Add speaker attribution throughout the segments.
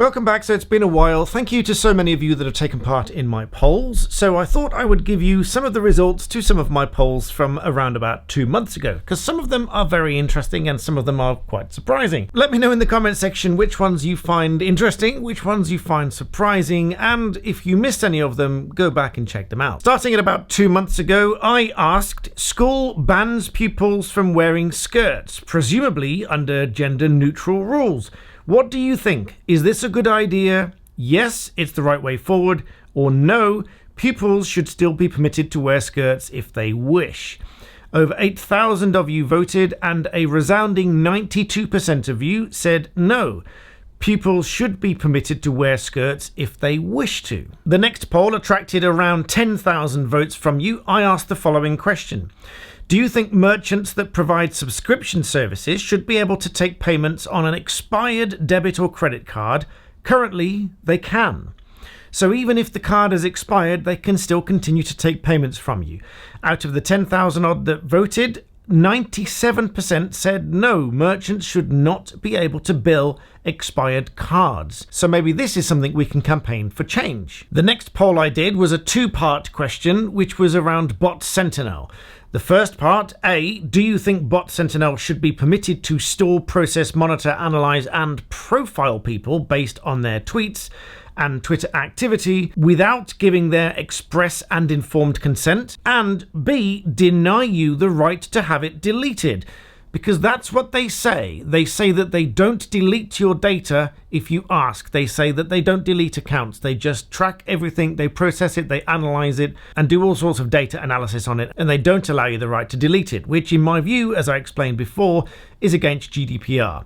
Speaker 1: Welcome back. So it's been a while. Thank you to so many of you that have taken part in my polls. So I thought I would give you some of the results to some of my polls from around about 2 months ago, because some of them are very interesting and some of them are quite surprising. Let me know in the comment section which ones you find interesting, which ones you find surprising, and if you missed any of them, go back and check them out. Starting at about 2 months ago, I asked, school bans pupils from wearing skirts, presumably under gender-neutral rules. What do you think? Is this a good idea? Yes, it's the right way forward. Or no, pupils should still be permitted to wear skirts if they wish. Over 8,000 of you voted, and a resounding 92% of you said no. Pupils should be permitted to wear skirts if they wish to. The next poll attracted around 10,000 votes from you. I asked the following question. Do you think merchants that provide subscription services should be able to take payments on an expired debit or credit card? Currently, they can. So even if the card has expired, they can still continue to take payments from you. Out of the 10,000 odd that voted, 97% said no, merchants should not be able to bill expired cards. So maybe this is something we can campaign for change. The next poll I did was a two-part question, which was around Bot Sentinel. The first part, A, do you think Bot Sentinel should be permitted to store, process, monitor, analyze, and profile people based on their tweets and Twitter activity without giving their express and informed consent? And B, deny you the right to have it deleted? Because that's what they say. They say that they don't delete your data if you ask. They say that they don't delete accounts. They just track everything, they process it, they analyze it, and do all sorts of data analysis on it, and they don't allow you the right to delete it, which in my view, as I explained before, is against GDPR.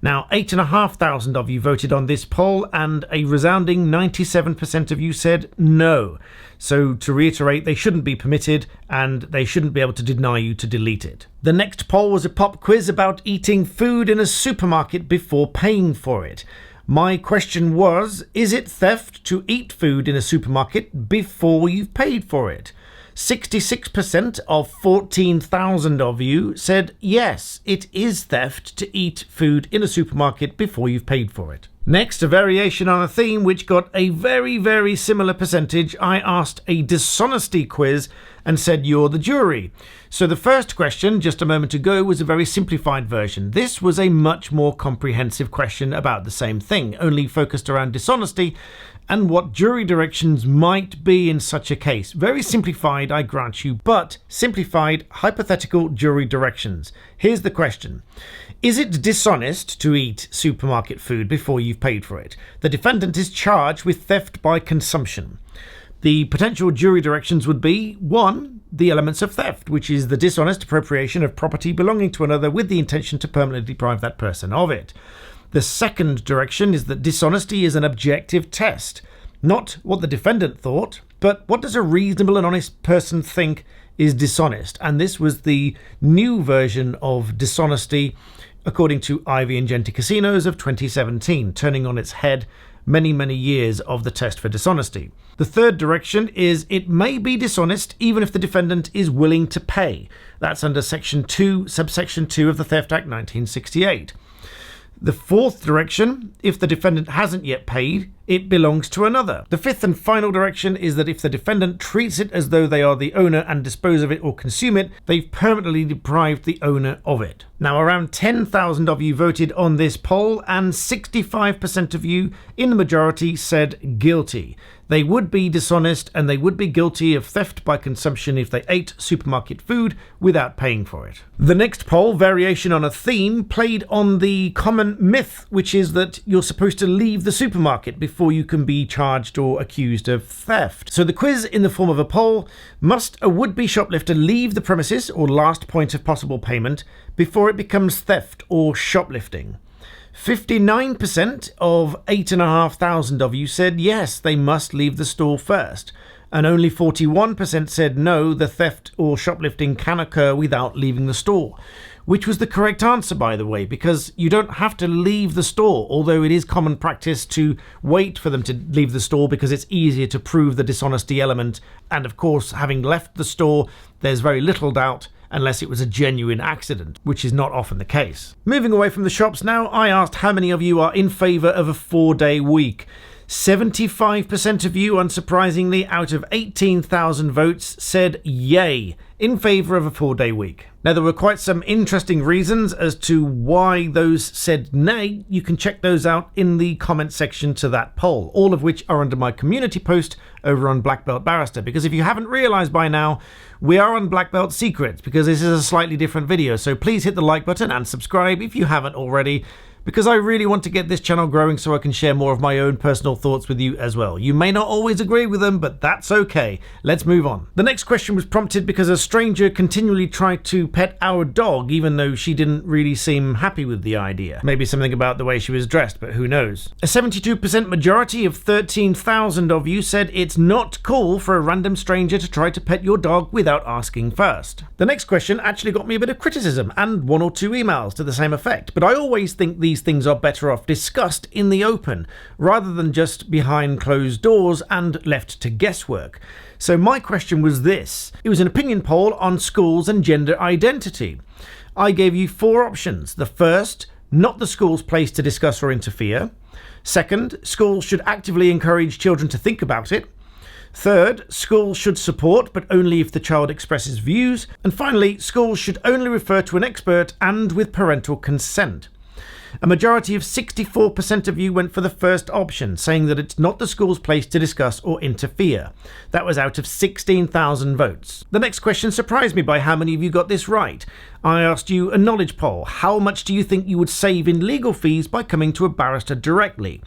Speaker 1: Now, 8,500 of you voted on this poll, and a resounding 97% of you said no. So to reiterate, they shouldn't be permitted, and they shouldn't be able to deny you to delete it. The next poll was a pop quiz about eating food in a supermarket before paying for it. My question was, is it theft to eat food in a supermarket before you've paid for it? 66% of 14,000 of you said yes, it is theft to eat food in a supermarket before you've paid for it. Next, a variation on a theme which got a very, very similar percentage. I asked a dishonesty quiz and said you're the jury. So the first question just a moment ago was a very simplified version. This was a much more comprehensive question about the same thing, only focused around dishonesty and what jury directions might be in such a case. Very simplified, I grant you, but simplified hypothetical jury directions. Here's the question. Is it dishonest to eat supermarket food before you've paid for it? The defendant is charged with theft by consumption. The potential jury directions would be 1. The elements of theft, which is the dishonest appropriation of property belonging to another with the intention to permanently deprive that person of it. The second direction is that dishonesty is an objective test. Not what the defendant thought, but what does a reasonable and honest person think is dishonest? And this was the new version of dishonesty, according to Ivy and Genti Casinos of 2017, turning on its head many, many years of the test for dishonesty. The third direction is it may be dishonest even if the defendant is willing to pay. That's under Section 2, Subsection 2 of the Theft Act 1968. The fourth direction, if the defendant hasn't yet paid, it belongs to another. The fifth and final direction is that if the defendant treats it as though they are the owner and dispose of it or consume it, they've permanently deprived the owner of it. Now, around 10,000 of you voted on this poll, and 65% of you, in the majority, said guilty. They would be dishonest and they would be guilty of theft by consumption if they ate supermarket food without paying for it. The next poll, variation on a theme, played on the common myth, which is that you're supposed to leave the supermarket before you can be charged or accused of theft. So the quiz in the form of a poll, must a would-be shoplifter leave the premises or last point of possible payment before it becomes theft or shoplifting? 59% of 8,500 of you said yes, they must leave the store first, and only 41% said no, the theft or shoplifting can occur without leaving the store, which was the correct answer, by the way, because you don't have to leave the store, although it is common practice to wait for them to leave the store because it's easier to prove the dishonesty element, and of course, having left the store, there's very little doubt unless it was a genuine accident, which is not often the case. Moving away from the shops now, I asked how many of you are in favour of a 4-day week. 75% of you, unsurprisingly, out of 18,000 votes, said yay, in favour of a 4-day week. Now, there were quite some interesting reasons as to why those said nay. You can check those out in the comment section to that poll, all of which are under my community post over on Black Belt Barrister, because if you haven't realised by now, we are on Black Belt Secrets, because this is a slightly different video, so please hit the like button and subscribe if you haven't already, because I really want to get this channel growing so I can share more of my own personal thoughts with you as well. You may not always agree with them, but that's okay. Let's move on. The next question was prompted because a stranger continually tried to pet our dog, even though she didn't really seem happy with the idea. Maybe something about the way she was dressed, but who knows. A 72% majority of 13,000 of you said it's not cool for a random stranger to try to pet your dog without asking first. The next question actually got me a bit of criticism and 1 or 2 emails to the same effect, but I always think these things are better off discussed in the open rather than just behind closed doors and left to guesswork. So my question was this. It was an opinion poll on schools and gender identity. I gave you 4 options. The first, not the school's place to discuss or interfere. Second, schools should actively encourage children to think about it. Third, schools should support, but only if the child expresses views. And finally, schools should only refer to an expert and with parental consent. A majority of 64% of you went for the first option, saying that it's not the school's place to discuss or interfere. That was out of 16,000 votes. The next question surprised me by how many of you got this right. I asked you a knowledge poll. How much do you think you would save in legal fees by coming to a barrister directly?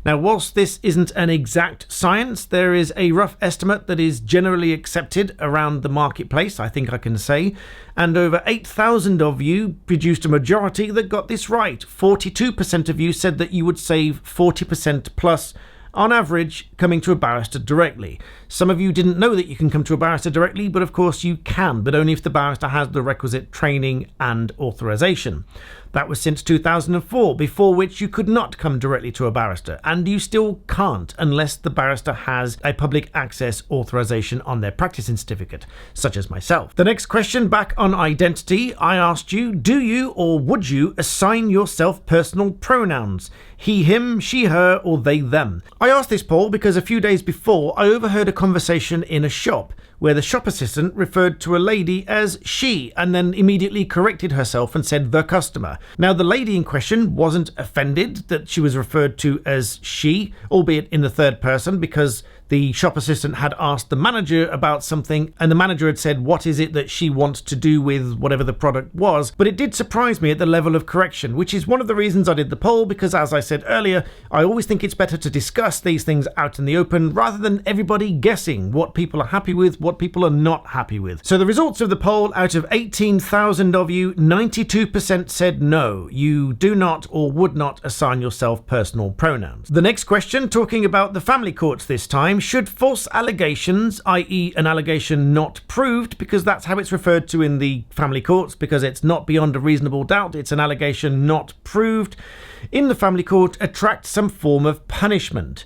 Speaker 1: Now, whilst this isn't an exact science, there is a rough estimate that is generally accepted around the marketplace, I think I can say, and over 8,000 of you produced a majority that got this right. 42% of you said that you would save 40% plus on average coming to a barrister directly. Some of you didn't know that you can come to a barrister directly, but of course you can, but only if the barrister has the requisite training and authorization. That was since 2004, before which you could not come directly to a barrister, and you still can't unless the barrister has a public access authorization on their practicing certificate, such as myself. The next question, back on identity, I asked you, do you or would you assign yourself personal pronouns? He, him, she, her, or they, them? I asked this poll because a few days before I overheard a conversation in a shop where the shop assistant referred to a lady as she and then immediately corrected herself and said the customer. Now, the lady in question wasn't offended that she was referred to as she, albeit in the third person, because the shop assistant had asked the manager about something and the manager had said, what is it that she wants to do with whatever the product was? But it did surprise me at the level of correction, which is one of the reasons I did the poll, because as I said earlier, I always think it's better to discuss these things out in the open rather than everybody guessing what people are happy with, what people are not happy with. So the results of the poll, out of 18,000 of you, 92% said no, you do not or would not assign yourself personal pronouns. The next question, talking about the family courts this time, should false allegations, i.e. an allegation not proved, because that's how it's referred to in the family courts, because it's not beyond a reasonable doubt, it's an allegation not proved, in the family court attract some form of punishment?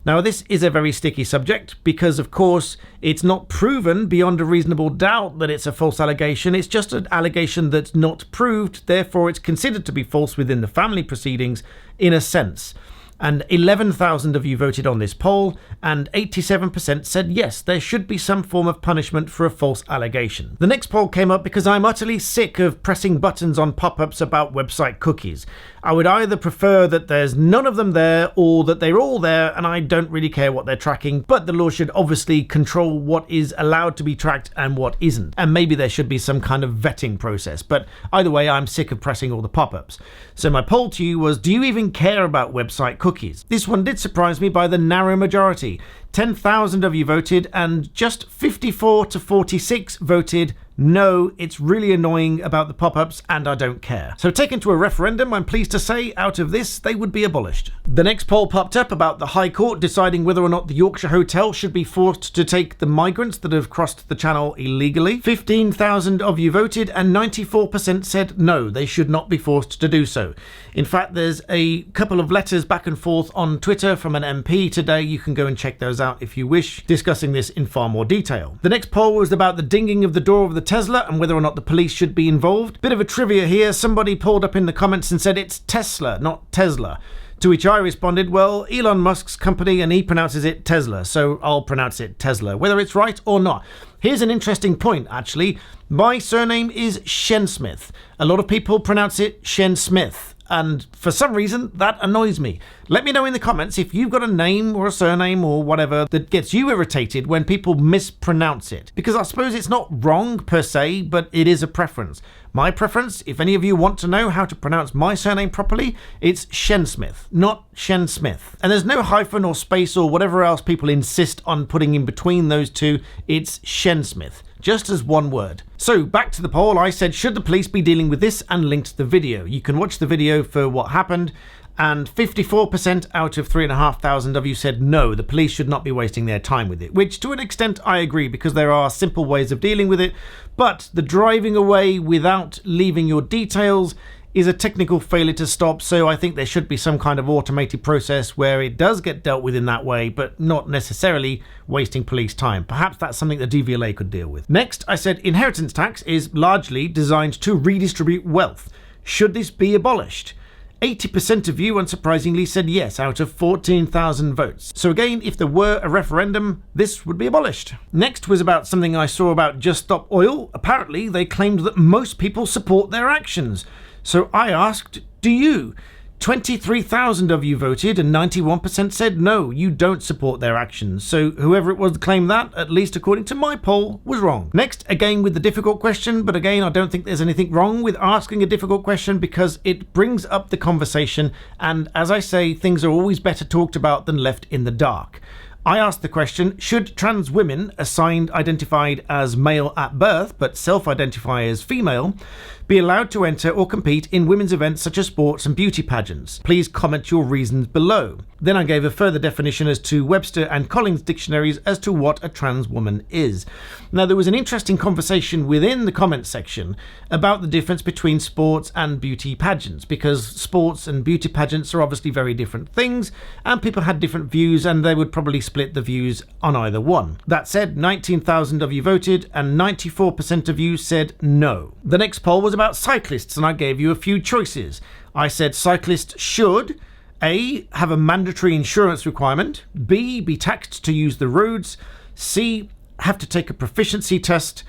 Speaker 1: Now, this is a very sticky subject because, of course, it's not proven beyond a reasonable doubt that it's a false allegation. It's just an allegation that's not proved, therefore it's considered to be false within the family proceedings in a sense. And 11,000 of you voted on this poll, and 87% said yes, there should be some form of punishment for a false allegation. The next poll came up because I'm utterly sick of pressing buttons on pop-ups about website cookies. I would either prefer that there's none of them there or that they're all there and I don't really care what they're tracking, but the law should obviously control what is allowed to be tracked and what isn't. And maybe there should be some kind of vetting process, but either way, I'm sick of pressing all the pop-ups. So my poll to you was, do you even care about website cookies? This one did surprise me by the narrow majority. 10,000 of you voted and just 54 to 46 voted no, it's really annoying about the pop-ups and I don't care. So taken to a referendum, I'm pleased to say out of this they would be abolished. The next poll popped up about the High Court deciding whether or not the Yorkshire Hotel should be forced to take the migrants that have crossed the Channel illegally. 15,000 of you voted and 94% said no, they should not be forced to do so. In fact, there's a couple of letters back and forth on Twitter from an MP today. You can go and check those out if you wish, discussing this in far more detail. The next poll was about the dinging of the door of the Tesla and whether or not the police should be involved. Bit of a trivia here. Somebody pulled up in the comments and said it's Tesla, not Tesla. To which I responded, well, Elon Musk's company and he pronounces it Tesla, so I'll pronounce it Tesla, whether it's right or not. Here's an interesting point, actually. My surname is Shensmith. A lot of people pronounce it Shensmith, and for some reason, that annoys me. Let me know in the comments if you've got a name or a surname or whatever that gets you irritated when people mispronounce it. Because I suppose it's not wrong per se, but it is a preference. My preference, if any of you want to know how to pronounce my surname properly, it's Shensmith, not Shen Smith. And there's no hyphen or space or whatever else people insist on putting in between those two. It's Shensmith, just as one word. So back to the poll, I said, should the police be dealing with this, and linked the video. You can watch the video for what happened. And 54% out of 3,500 of you said no, the police should not be wasting their time with it, which to an extent I agree, because there are simple ways of dealing with it, but the driving away without leaving your details is a technical failure to stop, so I think there should be some kind of automated process where it does get dealt with in that way, but not necessarily wasting police time. Perhaps that's something the DVLA could deal with. Next, I said inheritance tax is largely designed to redistribute wealth. Should this be abolished? 80% of you, unsurprisingly, said yes out of 14,000 votes. So again, if there were a referendum, this would be abolished. Next was about something I saw about Just Stop Oil. Apparently, they claimed that most people support their actions. So I asked, do you? 23,000 of you voted and 91% said no, you don't support their actions. So whoever it was that claimed that, at least according to my poll, was wrong. Next, again with the difficult question, but again I don't think there's anything wrong with asking a difficult question because it brings up the conversation, and as I say, things are always better talked about than left in the dark. I asked the question, should trans women assigned identified as male at birth but self-identify as female be allowed to enter or compete in women's events such as sports and beauty pageants? Please comment your reasons below. Then I gave a further definition as to Webster and Collins dictionaries as to what a trans woman is. Now, there was an interesting conversation within the comments section about the difference between sports and beauty pageants, because sports and beauty pageants are obviously very different things, and people had different views, and they would probably split the views on either one. That said, 19,000 of you voted, and 94% of you said no. The next poll was about cyclists, and I gave you a few choices. I said cyclists should A, have a mandatory insurance requirement, B, be taxed to use the roads, C, have to take a proficiency test,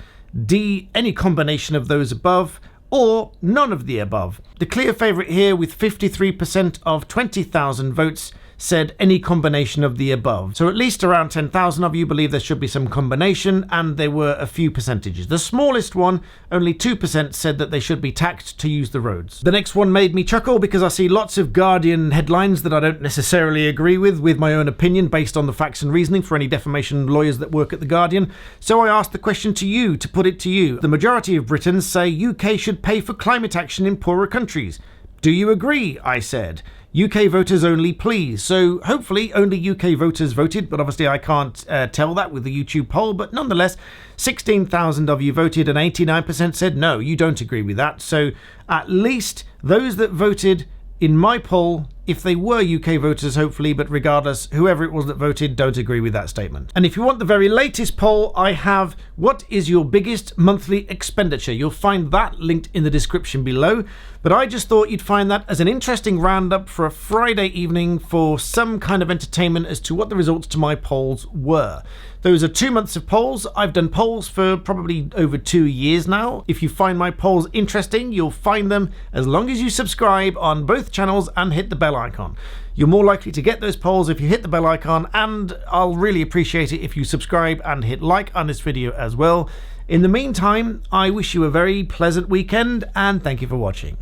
Speaker 1: D, any combination of those above, or none of the above. The clear favourite here, with 53% of 20,000 votes, said any combination of the above. So at least around 10,000 of you believe there should be some combination, and there were a few percentages. The smallest one, only 2%, said that they should be taxed to use the roads. The next one made me chuckle because I see lots of Guardian headlines that I don't necessarily agree with my own opinion based on the facts and reasoning for any defamation lawyers that work at the Guardian. So I asked the question to you, to put it to you. The majority of Britons say UK should pay for climate action in poorer countries. Do you agree? I said. UK voters only, please. So hopefully only UK voters voted, but obviously I can't tell that with the YouTube poll. But nonetheless, 16,000 of you voted and 89% said no, you don't agree with that. So at least those that voted in my poll, if they were UK voters, hopefully, but regardless, whoever it was that voted, don't agree with that statement. And if you want the very latest poll, I have what is your biggest monthly expenditure? You'll find that linked in the description below. But I just thought you'd find that as an interesting roundup for a Friday evening for some kind of entertainment as to what the results to my polls were. Those are 2 months of polls. I've done polls for probably over 2 years now. If you find my polls interesting, you'll find them as long as you subscribe on both channels and hit the bell icon. You're more likely to get those polls if you hit the bell icon, and I'll really appreciate it if you subscribe and hit like on this video as well. In the meantime, I wish you a very pleasant weekend, and thank you for watching.